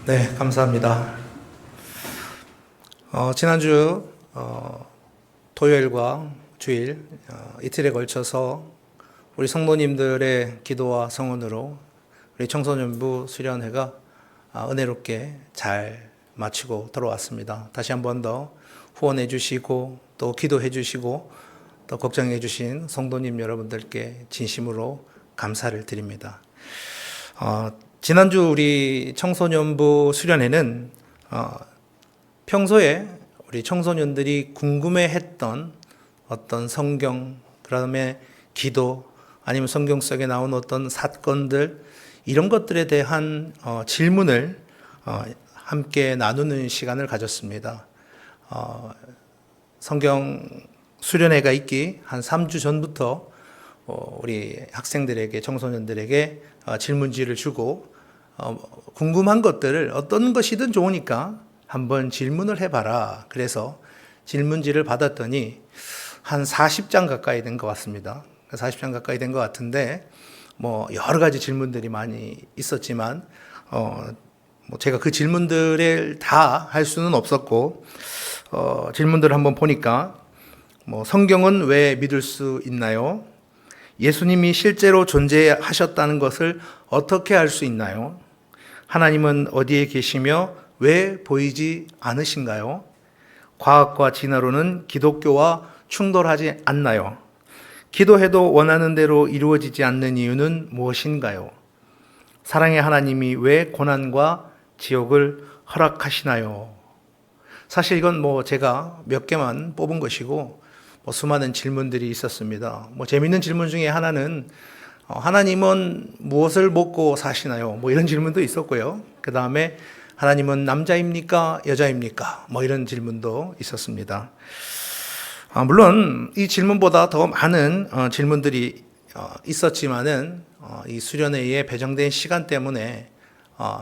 네, 감사합니다. 지난주 토요일과 주일 이틀에 걸쳐서 우리 성도님들의 기도와 성원으로 우리 청소년부 수련회가 은혜롭게 잘 마치고 돌아왔습니다. 다시 한 번 더 후원해 주시고 또 기도해 주시고 또 걱정해 주신 성도님 여러분들께 진심으로 감사를 드립니다. 지난주 우리 청소년부 수련회는 평소에 우리 청소년들이 궁금해했던 어떤 성경, 그다음에 기도, 아니면 성경 속에 나온 어떤 사건들, 이런 것들에 대한 질문을 함께 나누는 시간을 가졌습니다. 성경 수련회가 있기 한 3주 전부터 우리 학생들에게, 청소년들에게 질문지를 주고 궁금한 것들을 어떤 것이든 좋으니까 한번 질문을 해봐라. 그래서 질문지를 받았더니 한 40장 가까이 된 것 같습니다. 40장 가까이 된 것 같은데 여러 가지 질문들이 많이 있었지만 제가 그 질문들을 다 할 수는 없었고 질문들을 한번 보니까 성경은 왜 믿을 수 있나요? 예수님이 실제로 존재하셨다는 것을 어떻게 알 수 있나요? 하나님은 어디에 계시며 왜 보이지 않으신가요? 과학과 진화론은 기독교와 충돌하지 않나요? 기도해도 원하는 대로 이루어지지 않는 이유는 무엇인가요? 사랑의 하나님이 왜 고난과 지옥을 허락하시나요? 사실 이건 제가 몇 개만 뽑은 것이고 수많은 질문들이 있었습니다. 재밌는 질문 중에 하나는 하나님은 무엇을 먹고 사시나요? 이런 질문도 있었고요. 그 다음에 하나님은 남자입니까? 여자입니까? 이런 질문도 있었습니다. 물론 이 질문보다 더 많은 질문들이 있었지만은 이 수련회에 배정된 시간 때문에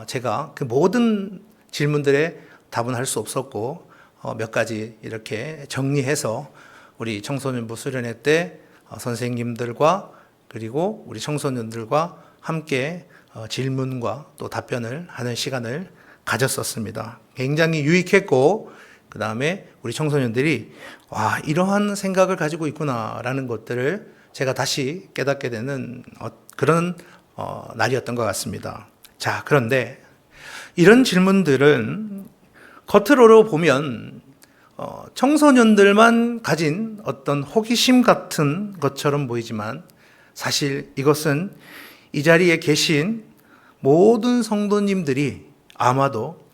제가 그 모든 질문들에 답은 할 수 없었고 몇 가지 이렇게 정리해서 우리 청소년부 수련회 때 선생님들과 그리고 우리 청소년들과 함께 질문과 또 답변을 하는 시간을 가졌었습니다. 굉장히 유익했고 그 다음에 우리 청소년들이 이러한 생각을 가지고 있구나라는 것들을 제가 다시 깨닫게 되는 그런 날이었던 것 같습니다. 자, 그런데 이런 질문들은 겉으로 보면 청소년들만 가진 어떤 호기심 같은 것처럼 보이지만 사실 이것은 이 자리에 계신 모든 성도님들이 아마도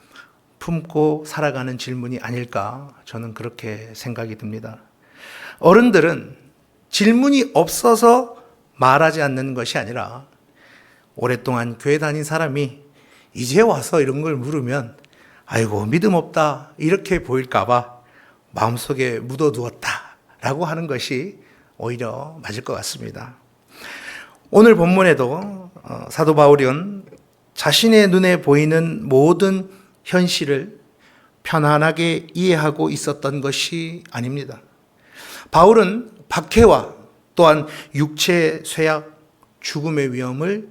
품고 살아가는 질문이 아닐까, 저는 그렇게 생각이 듭니다. 어른들은 질문이 없어서 말하지 않는 것이 아니라 오랫동안 교회 다닌 사람이 이제 와서 이런 걸 물으면 아이고 믿음 없다 이렇게 보일까봐 마음속에 묻어두었다라고 하는 것이 오히려 맞을 것 같습니다. 오늘 본문에도 사도 바울은 자신의 눈에 보이는 모든 현실을 편안하게 이해하고 있었던 것이 아닙니다. 바울은 박해와 또한 육체의 쇠약, 죽음의 위험을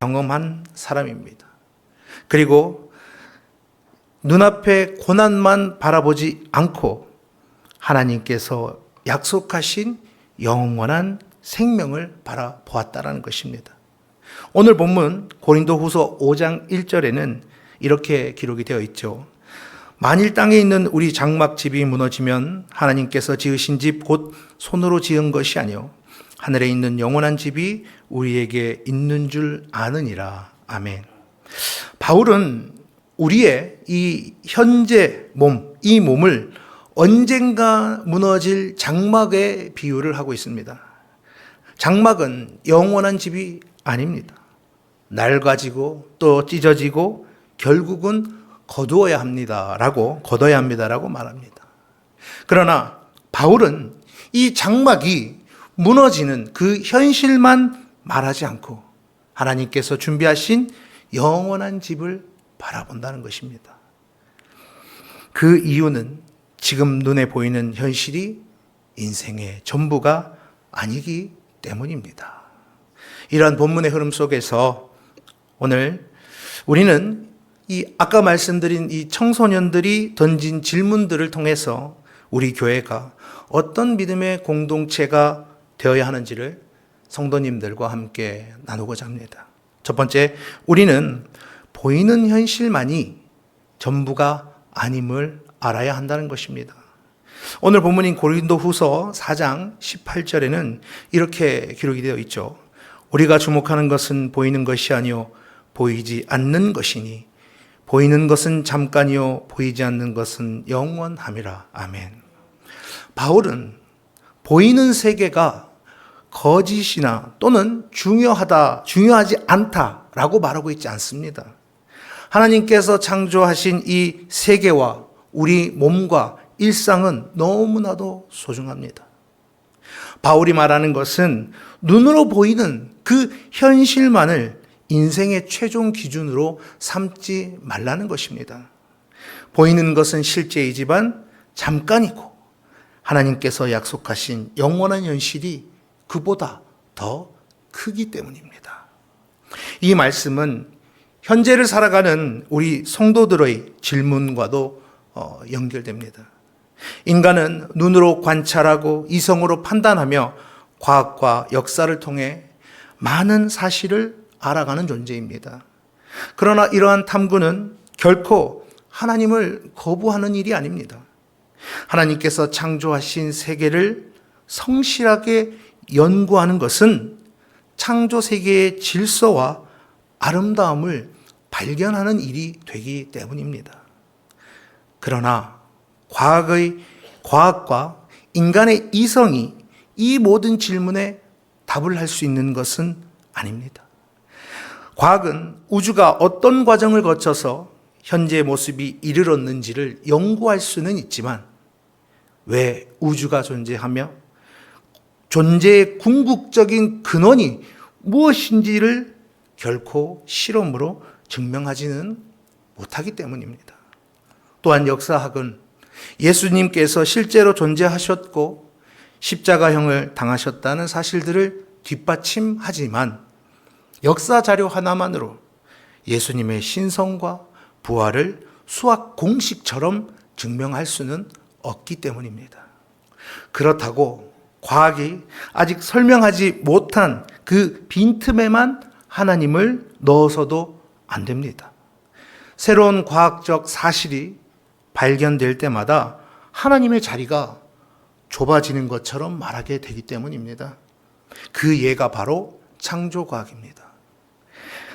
경험한 사람입니다. 그리고 눈앞의 고난만 바라보지 않고 하나님께서 약속하신 영원한 생명을 바라보았다는 것입니다. 오늘 본문 고린도후서 5장 1절에는 이렇게 기록이 되어 있죠. 만일 땅에 있는 우리 장막집이 무너지면 하나님께서 지으신 집 곧 손으로 지은 것이 아니요 하늘에 있는 영원한 집이 우리에게 있는 줄 아느니라. 아멘. 바울은 우리의 이 현재 몸, 이 몸을 언젠가 무너질 장막에 비유를 하고 있습니다. 장막은 영원한 집이 아닙니다. 낡아지고 또 찢어지고 결국은 걷어야 합니다라고 말합니다. 그러나 바울은 이 장막이 무너지는 그 현실만 말하지 않고 하나님께서 준비하신 영원한 집을 바라본다는 것입니다. 그 이유는 지금 눈에 보이는 현실이 인생의 전부가 아니기 때문입니다. 이러한 본문의 흐름 속에서 오늘 우리는 이 아까 말씀드린 이 청소년들이 던진 질문들을 통해서 우리 교회가 어떤 믿음의 공동체가 되어야 하는지를 성도님들과 함께 나누고자 합니다. 첫 번째, 우리는 보이는 현실만이 전부가 아님을 알아야 한다는 것입니다. 오늘 본문인 고린도후서 4장 18절에는 이렇게 기록이 되어 있죠. 우리가 주목하는 것은 보이는 것이 아니요 보이지 않는 것이니 보이는 것은 잠깐이요 보이지 않는 것은 영원함이라. 아멘. 바울은 보이는 세계가 거짓이나 또는 중요하지 않다라고 말하고 있지 않습니다. 하나님께서 창조하신 이 세계와 우리 몸과 일상은 너무나도 소중합니다. 바울이 말하는 것은 눈으로 보이는 그 현실만을 인생의 최종 기준으로 삼지 말라는 것입니다. 보이는 것은 실제이지만 잠깐이고 하나님께서 약속하신 영원한 현실이 그보다 더 크기 때문입니다. 이 말씀은 현재를 살아가는 우리 성도들의 질문과도 연결됩니다. 인간은 눈으로 관찰하고 이성으로 판단하며 과학과 역사를 통해 많은 사실을 알아가는 존재입니다. 그러나 이러한 탐구는 결코 하나님을 거부하는 일이 아닙니다. 하나님께서 창조하신 세계를 성실하게 연구하는 것은 창조 세계의 질서와 아름다움을 발견하는 일이 되기 때문입니다. 그러나 과학과 인간의 이성이 이 모든 질문에 답을 할 수 있는 것은 아닙니다. 과학은 우주가 어떤 과정을 거쳐서 현재의 모습이 이르렀는지를 연구할 수는 있지만 왜 우주가 존재하며 존재의 궁극적인 근원이 무엇인지를 결코 실험으로 증명하지는 못하기 때문입니다. 또한 역사학은 예수님께서 실제로 존재하셨고 십자가형을 당하셨다는 사실들을 뒷받침하지만 역사 자료 하나만으로 예수님의 신성과 부활을 수학 공식처럼 증명할 수는 없기 때문입니다. 그렇다고 과학이 아직 설명하지 못한 그 빈틈에만 하나님을 넣어서도 안 됩니다. 새로운 과학적 사실이 발견될 때마다 하나님의 자리가 좁아지는 것처럼 말하게 되기 때문입니다. 그 예가 바로 창조과학입니다.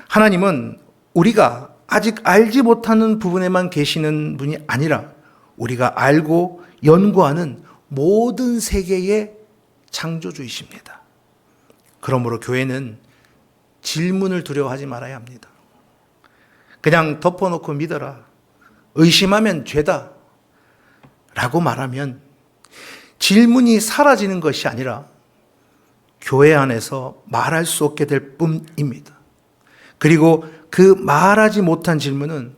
하나님은 우리가 아직 알지 못하는 부분에만 계시는 분이 아니라 우리가 알고 연구하는 모든 세계의 창조주이십니다. 그러므로 교회는 질문을 두려워하지 말아야 합니다. 그냥 덮어놓고 믿어라. 의심하면 죄다. 라고 말하면 질문이 사라지는 것이 아니라 교회 안에서 말할 수 없게 될 뿐입니다. 그리고 그 말하지 못한 질문은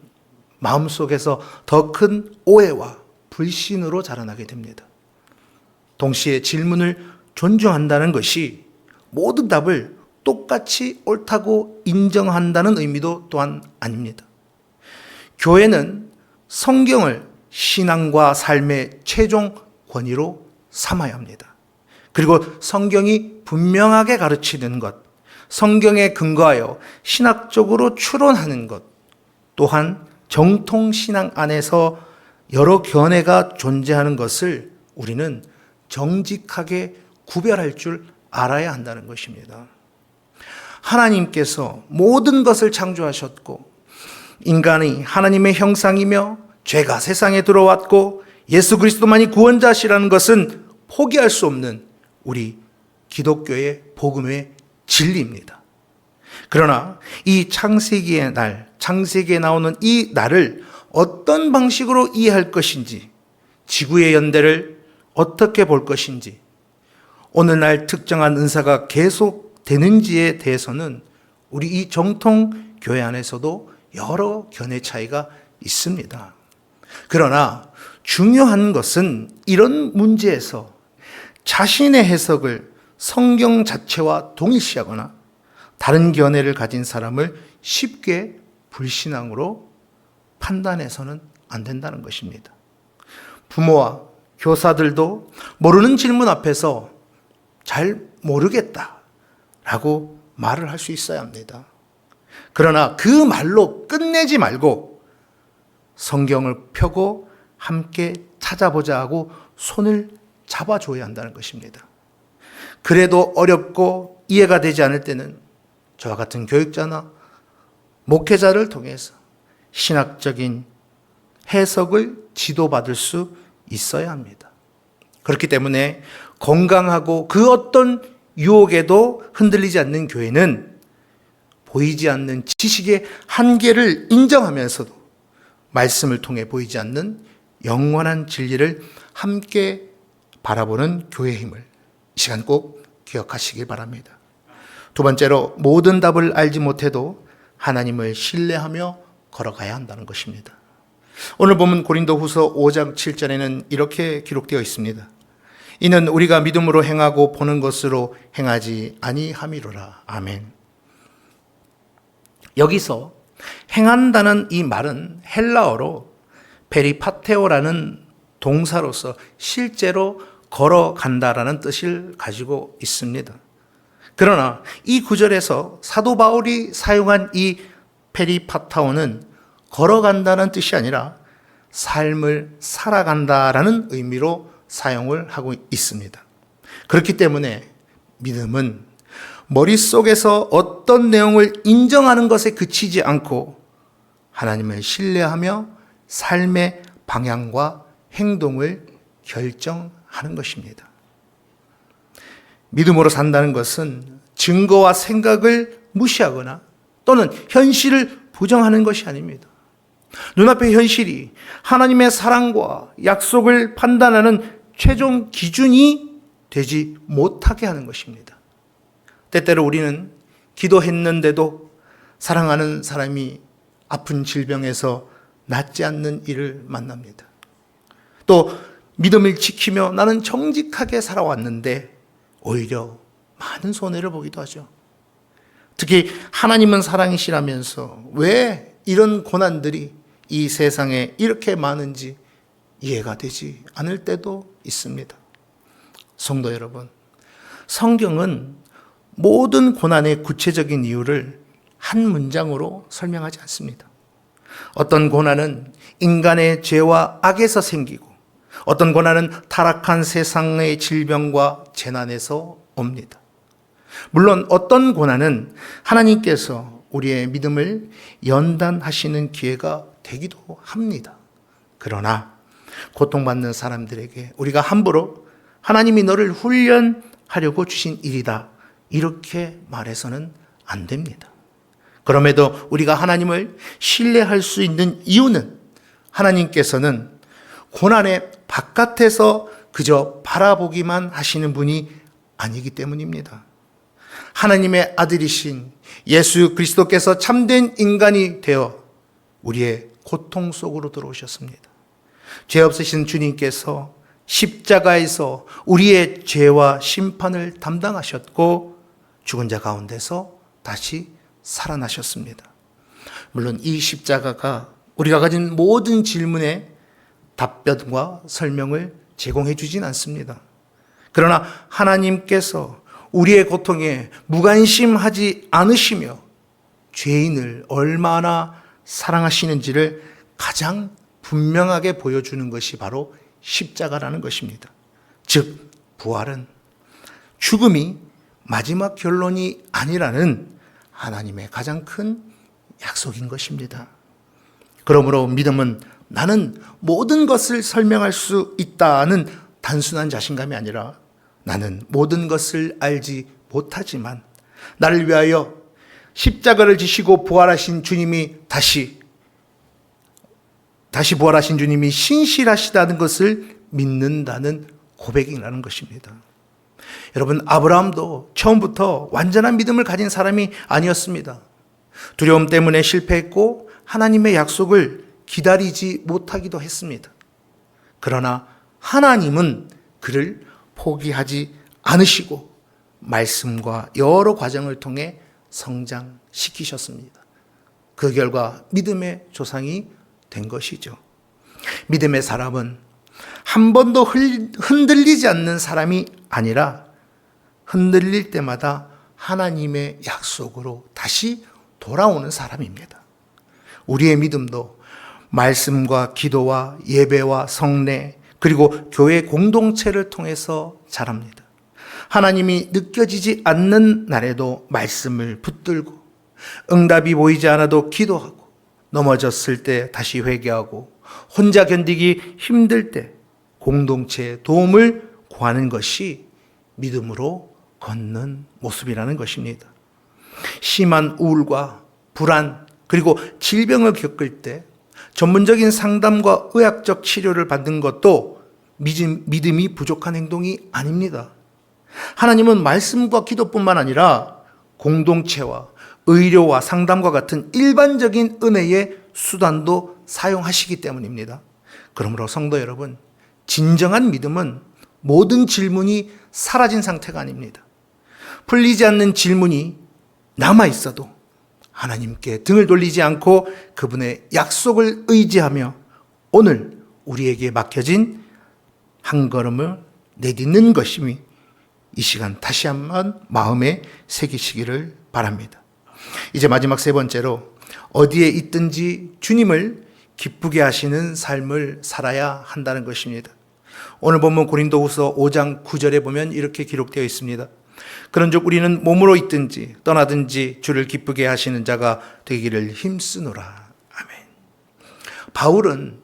마음속에서 더 큰 오해와 불신으로 자라나게 됩니다. 동시에 질문을 존중한다는 것이 모든 답을 똑같이 옳다고 인정한다는 의미도 또한 아닙니다. 교회는 성경을 신앙과 삶의 최종 권위로 삼아야 합니다. 그리고 성경이 분명하게 가르치는 것, 성경에 근거하여 신학적으로 추론하는 것, 또한 정통신앙 안에서 여러 견해가 존재하는 것을 우리는 정직하게 구별할 줄 알아야 한다는 것입니다. 하나님께서 모든 것을 창조하셨고 인간이 하나님의 형상이며 죄가 세상에 들어왔고 예수 그리스도만이 구원자시라는 것은 포기할 수 없는 우리 기독교의 복음의 진리입니다. 그러나 이 창세기의 날, 창세기에 나오는 이 날을 어떤 방식으로 이해할 것인지, 지구의 연대를 어떻게 볼 것인지, 어느 날 특정한 은사가 계속되는지에 대해서는 우리 이 정통 교회 안에서도 여러 견해 차이가 있습니다. 그러나 중요한 것은 이런 문제에서 자신의 해석을 성경 자체와 동일시하거나 다른 견해를 가진 사람을 쉽게 불신앙으로 판단해서는 안 된다는 것입니다. 부모와 교사들도 모르는 질문 앞에서 잘 모르겠다라고 말을 할 수 있어야 합니다. 그러나 그 말로 끝내지 말고 성경을 펴고 함께 찾아보자 하고 손을 잡아줘야 한다는 것입니다. 그래도 어렵고 이해가 되지 않을 때는 저와 같은 교육자나 목회자를 통해서 신학적인 해석을 지도받을 수 있어야 합니다. 그렇기 때문에 건강하고 그 어떤 유혹에도 흔들리지 않는 교회는 보이지 않는 지식의 한계를 인정하면서도 말씀을 통해 보이지 않는 영원한 진리를 함께 바라보는 교회의 힘을 이 시간 꼭 기억하시길 바랍니다. 두 번째로, 모든 답을 알지 못해도 하나님을 신뢰하며 걸어가야 한다는 것입니다. 오늘 보면 고린도후서 5장 7절에는 이렇게 기록되어 있습니다. 이는 우리가 믿음으로 행하고 보는 것으로 행하지 아니함이로라. 아멘. 여기서 행한다는 이 말은 헬라어로 페리파테오라는 동사로서 실제로 걸어간다라는 뜻을 가지고 있습니다. 그러나 이 구절에서 사도 바울이 사용한 이 페리파타오는 걸어간다는 뜻이 아니라 삶을 살아간다라는 의미로 사용을 하고 있습니다. 그렇기 때문에 믿음은 머릿속에서 어떤 내용을 인정하는 것에 그치지 않고 하나님을 신뢰하며 삶의 방향과 행동을 결정하는 것입니다. 믿음으로 산다는 것은 증거와 생각을 무시하거나 또는 현실을 부정하는 것이 아닙니다. 눈앞의 현실이 하나님의 사랑과 약속을 판단하는 최종 기준이 되지 못하게 하는 것입니다. 때때로 우리는 기도했는데도 사랑하는 사람이 아픈 질병에서 낫지 않는 일을 만납니다. 또 믿음을 지키며 나는 정직하게 살아왔는데 오히려 많은 손해를 보기도 하죠. 특히 하나님은 사랑이시라면서 왜 이런 고난들이 이 세상에 이렇게 많은지 이해가 되지 않을 때도 있습니다. 성도 여러분, 성경은 모든 고난의 구체적인 이유를 한 문장으로 설명하지 않습니다. 어떤 고난은 인간의 죄와 악에서 생기고 어떤 고난은 타락한 세상의 질병과 재난에서 옵니다. 물론 어떤 고난은 하나님께서 우리의 믿음을 연단하시는 기회가 되기도 합니다. 그러나 고통받는 사람들에게 우리가 함부로 하나님이 너를 훈련하려고 주신 일이다 이렇게 말해서는 안 됩니다. 그럼에도 우리가 하나님을 신뢰할 수 있는 이유는 하나님께서는 고난의 바깥에서 그저 바라보기만 하시는 분이 아니기 때문입니다. 하나님의 아들이신 예수 그리스도께서 참된 인간이 되어 우리의 고통 속으로 들어오셨습니다. 죄 없으신 주님께서 십자가에서 우리의 죄와 심판을 담당하셨고 죽은 자 가운데서 다시 살아나셨습니다. 물론 이 십자가가 우리가 가진 모든 질문에 답변과 설명을 제공해 주진 않습니다. 그러나 하나님께서 우리의 고통에 무관심하지 않으시며 죄인을 얼마나 사랑하시는지를 가장 분명하게 보여주는 것이 바로 십자가라는 것입니다. 즉 부활은 죽음이 마지막 결론이 아니라는 하나님의 가장 큰 약속인 것입니다. 그러므로 믿음은 나는 모든 것을 설명할 수 있다는 단순한 자신감이 아니라 나는 모든 것을 알지 못하지만 나를 위하여 십자가를 지시고 부활하신 주님이 다시 부활하신 주님이 신실하시다는 것을 믿는다는 고백이라는 것입니다. 여러분, 아브라함도 처음부터 완전한 믿음을 가진 사람이 아니었습니다. 두려움 때문에 실패했고 하나님의 약속을 기다리지 못하기도 했습니다. 그러나 하나님은 그를 포기하지 않으시고 말씀과 여러 과정을 통해 성장시키셨습니다. 그 결과 믿음의 조상이 된 것이죠. 믿음의 사람은 한 번도 흔들리지 않는 사람이 아니라 흔들릴 때마다 하나님의 약속으로 다시 돌아오는 사람입니다. 우리의 믿음도 말씀과 기도와 예배와 성례 그리고 교회 공동체를 통해서 자랍니다. 하나님이 느껴지지 않는 날에도 말씀을 붙들고 응답이 보이지 않아도 기도하고 넘어졌을 때 다시 회개하고 혼자 견디기 힘들 때 공동체의 도움을 구하는 것이 믿음으로 걷는 모습이라는 것입니다. 심한 우울과 불안 그리고 질병을 겪을 때 전문적인 상담과 의학적 치료를 받는 것도 믿음이 부족한 행동이 아닙니다. 하나님은 말씀과 기도뿐만 아니라 공동체와 의료와 상담과 같은 일반적인 은혜의 수단도 사용하시기 때문입니다. 그러므로 성도 여러분, 진정한 믿음은 모든 질문이 사라진 상태가 아닙니다. 풀리지 않는 질문이 남아 있어도 하나님께 등을 돌리지 않고 그분의 약속을 의지하며 오늘 우리에게 맡겨진 한 걸음을 내딛는 것임이 이 시간 다시 한번 마음에 새기시기를 바랍니다. 이제 마지막 세 번째로 어디에 있든지 주님을 기쁘게 하시는 삶을 살아야 한다는 것입니다. 오늘 본문 고린도후서 5장 9절에 보면 이렇게 기록되어 있습니다. 그런즉 우리는 몸으로 있든지 떠나든지 주를 기쁘게 하시는 자가 되기를 힘쓰노라. 아멘. 바울은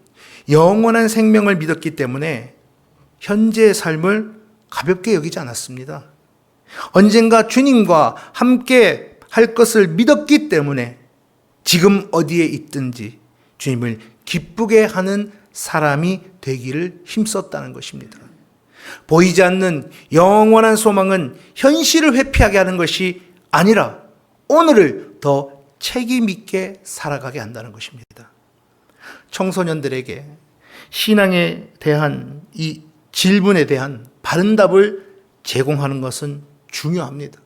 영원한 생명을 믿었기 때문에 현재의 삶을 가볍게 여기지 않았습니다. 언젠가 주님과 함께 할 것을 믿었기 때문에 지금 어디에 있든지 주님을 기쁘게 하는 사람이 되기를 힘썼다는 것입니다. 보이지 않는 영원한 소망은 현실을 회피하게 하는 것이 아니라 오늘을 더 책임 있게 살아가게 한다는 것입니다. 청소년들에게 신앙에 대한 이 질문에 대한 바른 답을 제공하는 것은 중요합니다.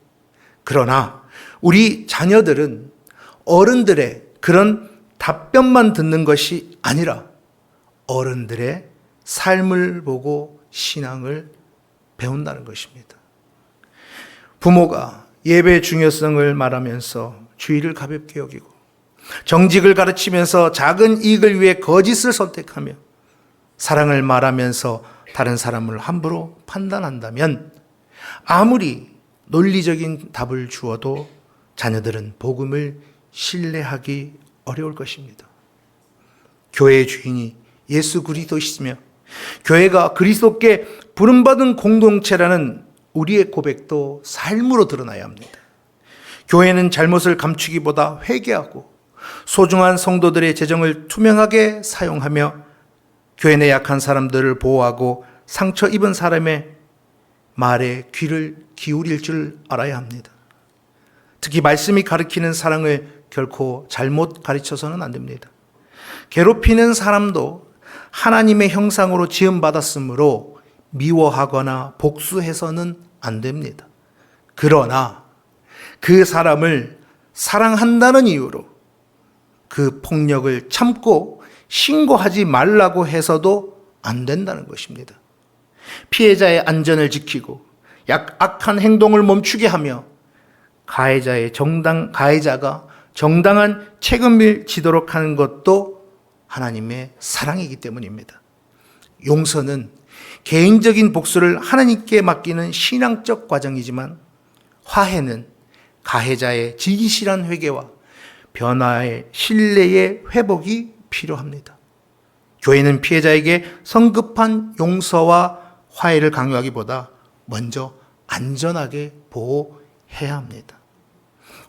그러나 우리 자녀들은 어른들의 그런 답변만 듣는 것이 아니라 어른들의 삶을 보고 신앙을 배운다는 것입니다. 부모가 예배의 중요성을 말하면서 주의를 가볍게 여기고 정직을 가르치면서 작은 이익을 위해 거짓을 선택하며 사랑을 말하면서 다른 사람을 함부로 판단한다면 아무리 논리적인 답을 주어도 자녀들은 복음을 신뢰하기 어려울 것입니다. 교회의 주인이 예수 그리스도이시며 교회가 그리스도께 부름받은 공동체라는 우리의 고백도 삶으로 드러나야 합니다. 교회는 잘못을 감추기보다 회개하고 소중한 성도들의 재정을 투명하게 사용하며 교회 내 약한 사람들을 보호하고 상처 입은 사람의 말에 귀를 기울일 줄 알아야 합니다. 특히 말씀이 가르치는 사랑을 결코 잘못 가르쳐서는 안 됩니다. 괴롭히는 사람도 하나님의 형상으로 지음받았으므로 미워하거나 복수해서는 안 됩니다. 그러나 그 사람을 사랑한다는 이유로 그 폭력을 참고 신고하지 말라고 해서도 안 된다는 것입니다. 피해자의 안전을 지키고 악한 행동을 멈추게 하며 가해자가 정당한 책임을 지도록 하는 것도 하나님의 사랑이기 때문입니다. 용서는 개인적인 복수를 하나님께 맡기는 신앙적 과정이지만 화해는 가해자의 진실한 회개와 변화의 신뢰의 회복이 필요합니다. 교회는 피해자에게 성급한 용서와 화해를 강요하기보다 먼저 안전하게 보호해야 합니다.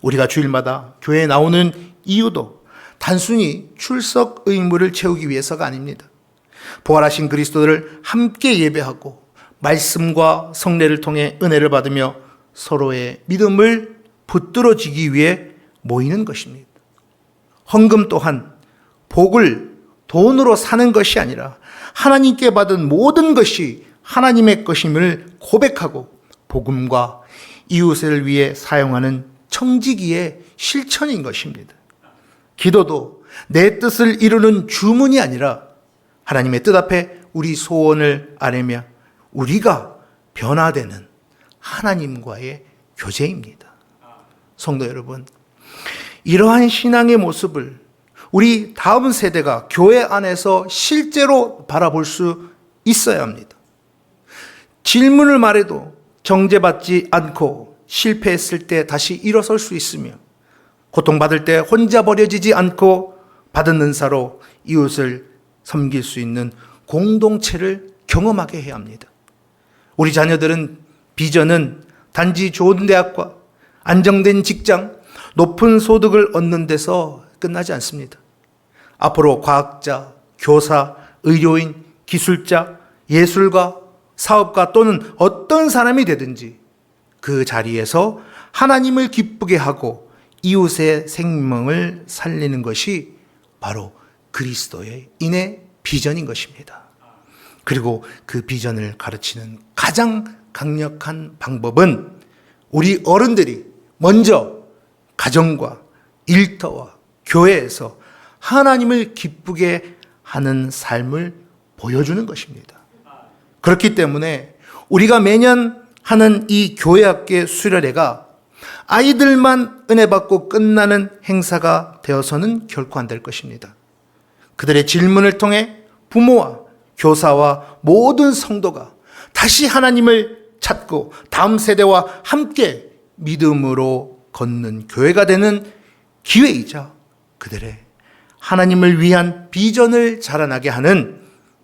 우리가 주일마다 교회에 나오는 이유도 단순히 출석 의무를 채우기 위해서가 아닙니다. 부활하신 그리스도를 함께 예배하고 말씀과 성례를 통해 은혜를 받으며 서로의 믿음을 붙들어지기 위해 모이는 것입니다. 헌금 또한 복을 돈으로 사는 것이 아니라 하나님께 받은 모든 것이 하나님의 것임을 고백하고 복음과 이웃을 위해 사용하는 청지기의 실천인 것입니다. 기도도 내 뜻을 이루는 주문이 아니라 하나님의 뜻 앞에 우리 소원을 아뢰며 우리가 변화되는 하나님과의 교제입니다. 성도 여러분, 이러한 신앙의 모습을 우리 다음 세대가 교회 안에서 실제로 바라볼 수 있어야 합니다. 질문을 말해도 정죄받지 않고 실패했을 때 다시 일어설 수 있으며 고통받을 때 혼자 버려지지 않고 받은 은사로 이웃을 섬길 수 있는 공동체를 경험하게 해야 합니다. 우리 자녀들은 비전은 단지 좋은 대학과 안정된 직장, 높은 소득을 얻는 데서 끝나지 않습니다. 앞으로 과학자, 교사, 의료인, 기술자, 예술가, 사업가 또는 어떤 사람이 되든지 그 자리에서 하나님을 기쁘게 하고 이웃의 생명을 살리는 것이 바로 그리스도의 인의 비전인 것입니다. 그리고 그 비전을 가르치는 가장 강력한 방법은 우리 어른들이 먼저 가정과 일터와 교회에서 하나님을 기쁘게 하는 삶을 보여주는 것입니다. 그렇기 때문에 우리가 매년 하는 이 교회학계 수련회가 아이들만 은혜 받고 끝나는 행사가 되어서는 결코 안 될 것입니다. 그들의 질문을 통해 부모와 교사와 모든 성도가 다시 하나님을 찾고 다음 세대와 함께 믿음으로 걷는 교회가 되는 기회이자 그들의 하나님을 위한 비전을 자라나게 하는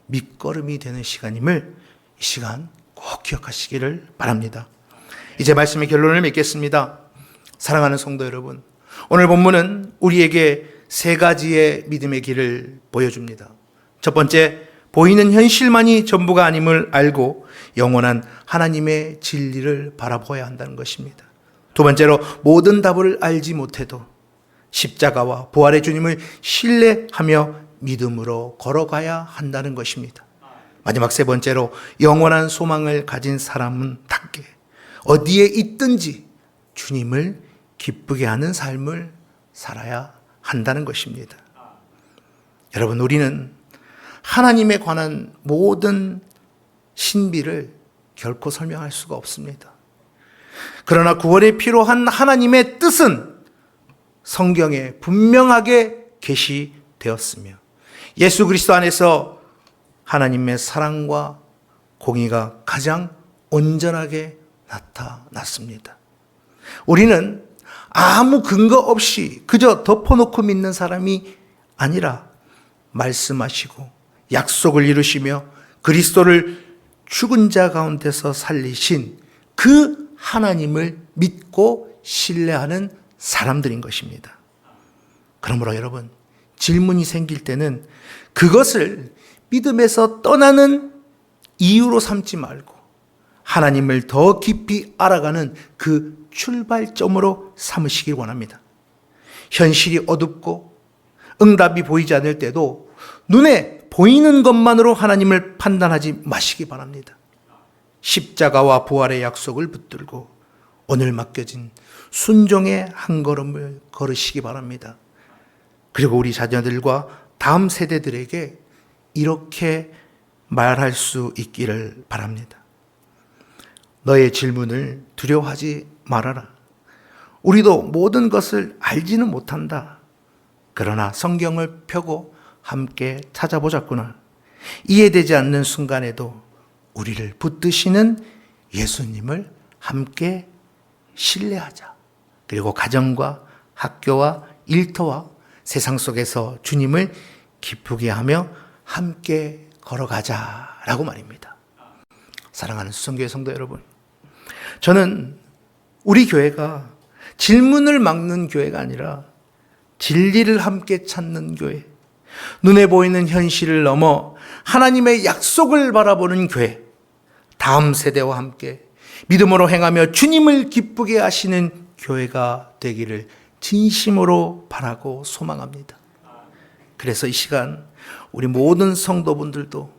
밑거름이 되는 시간임을 이 시간 꼭 기억하시기를 바랍니다. 이제 말씀의 결론을 맺겠습니다. 사랑하는 성도 여러분, 오늘 본문은 우리에게 세 가지의 믿음의 길을 보여줍니다. 첫 번째, 보이는 현실만이 전부가 아님을 알고 영원한 하나님의 진리를 바라보아야 한다는 것입니다. 두 번째로, 모든 답을 알지 못해도 십자가와 부활의 주님을 신뢰하며 믿음으로 걸어가야 한다는 것입니다. 마지막 세 번째로, 영원한 소망을 가진 사람은 답게 어디에 있든지 주님을 기쁘게 하는 삶을 살아야 한다는 것입니다. 여러분, 우리는 하나님에 관한 모든 신비를 결코 설명할 수가 없습니다. 그러나 구원에 필요한 하나님의 뜻은 성경에 분명하게 계시되었으며 예수 그리스도 안에서 하나님의 사랑과 공의가 가장 온전하게 나타났습니다. 우리는 아무 근거 없이 그저 덮어놓고 믿는 사람이 아니라 말씀하시고 약속을 이루시며 그리스도를 죽은 자 가운데서 살리신 그 하나님을 믿고 신뢰하는 사람들인 것입니다. 그러므로 여러분, 질문이 생길 때는 그것을 믿음에서 떠나는 이유로 삼지 말고 하나님을 더 깊이 알아가는 그 출발점으로 삼으시길 원합니다. 현실이 어둡고 응답이 보이지 않을 때도 눈에 보이는 것만으로 하나님을 판단하지 마시기 바랍니다. 십자가와 부활의 약속을 붙들고 오늘 맡겨진 순종의 한 걸음을 걸으시기 바랍니다. 그리고 우리 자녀들과 다음 세대들에게 이렇게 말할 수 있기를 바랍니다. 너의 질문을 두려워하지 말아라. 우리도 모든 것을 알지는 못한다. 그러나 성경을 펴고 함께 찾아보자꾸나. 이해되지 않는 순간에도 우리를 붙드시는 예수님을 함께 신뢰하자. 그리고 가정과 학교와 일터와 세상 속에서 주님을 기쁘게 하며 함께 걸어가자라고 말입니다. 사랑하는 수성교회 성도 여러분, 저는 우리 교회가 질문을 막는 교회가 아니라 진리를 함께 찾는 교회, 눈에 보이는 현실을 넘어 하나님의 약속을 바라보는 교회, 다음 세대와 함께 믿음으로 행하며 주님을 기쁘게 하시는 교회가 되기를 진심으로 바라고 소망합니다. 그래서 이 시간 우리 모든 성도분들도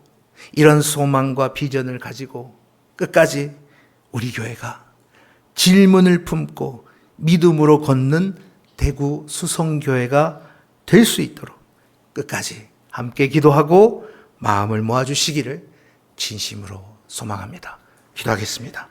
이런 소망과 비전을 가지고 끝까지 우리 교회가 질문을 품고 믿음으로 걷는 대구 수성교회가 될 수 있도록 끝까지 함께 기도하고 마음을 모아주시기를 진심으로 소망합니다. 기도하겠습니다.